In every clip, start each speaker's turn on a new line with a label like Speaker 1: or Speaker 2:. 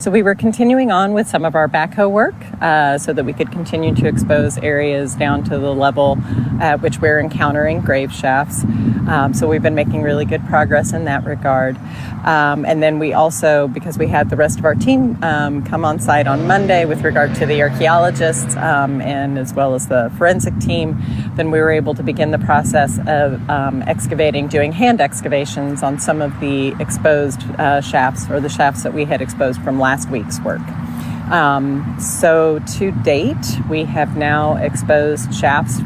Speaker 1: So we were continuing on with some of our backhoe work so that we could continue to expose areas down to the level at which we're encountering grave shafts. So we've been making really good progress in that regard. And then we also, because we had the rest of our team come on site on Monday with regard to the archaeologists and as well as the forensic team, then we were able to begin the process of doing hand excavations on some of the exposed shafts, or the shafts that we had exposed from last week's work. So to date, we have now exposed shafts,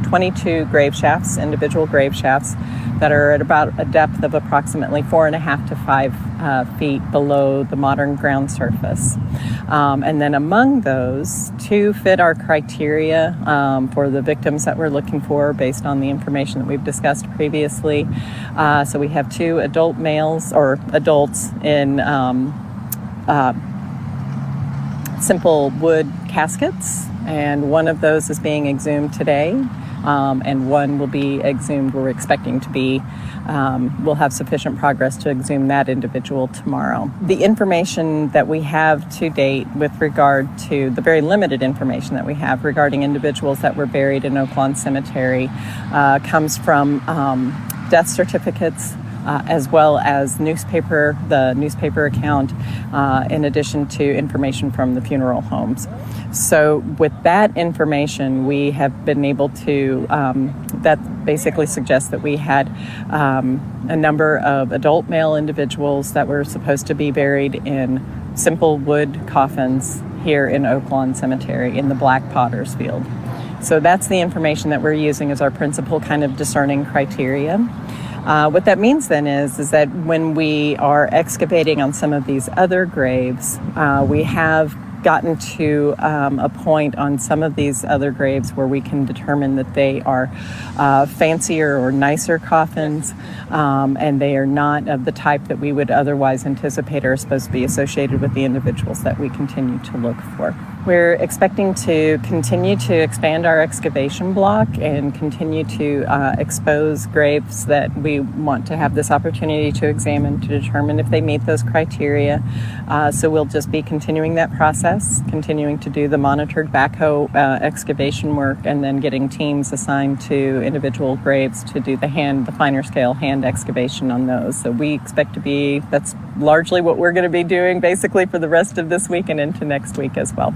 Speaker 1: 22 grave shafts, individual grave shafts that are at about a depth of approximately 4.5 to 5 feet below the modern ground surface. And then among those, 2 fit our criteria for the victims that we're looking for based on the information that we've discussed previously. So we have 2 adult males, or adults, in simple wood caskets, and one of those is being exhumed today, and one will be exhumed. We're expecting to be, we'll have sufficient progress to exhume that individual tomorrow. The information that we have to date with regard to the very limited information that we have regarding individuals that were buried in Oaklawn Cemetery comes from death certificates, as well as the newspaper account, in addition to information from the funeral homes. So with that information, we have been able to, that basically suggests that we had a number of adult male individuals that were supposed to be buried in simple wood coffins here in Oaklawn Cemetery in the Black Potter's Field. So that's the information that we're using as our principal kind of discerning criteria. What that means then is that when we are excavating on some of these other graves, we have gotten to a point on some of these other graves where we can determine that they are fancier or nicer coffins, and they are not of the type that we would otherwise anticipate are supposed to be associated with the individuals that we continue to look for. We're expecting to continue to expand our excavation block and continue to expose graves that we want to have this opportunity to examine to determine if they meet those criteria. So we'll just be continuing that process, continuing to do the monitored backhoe excavation work, and then getting teams assigned to individual graves to do the finer scale hand excavation on those. So we expect that's largely what we're going to be doing basically for the rest of this week and into next week as well.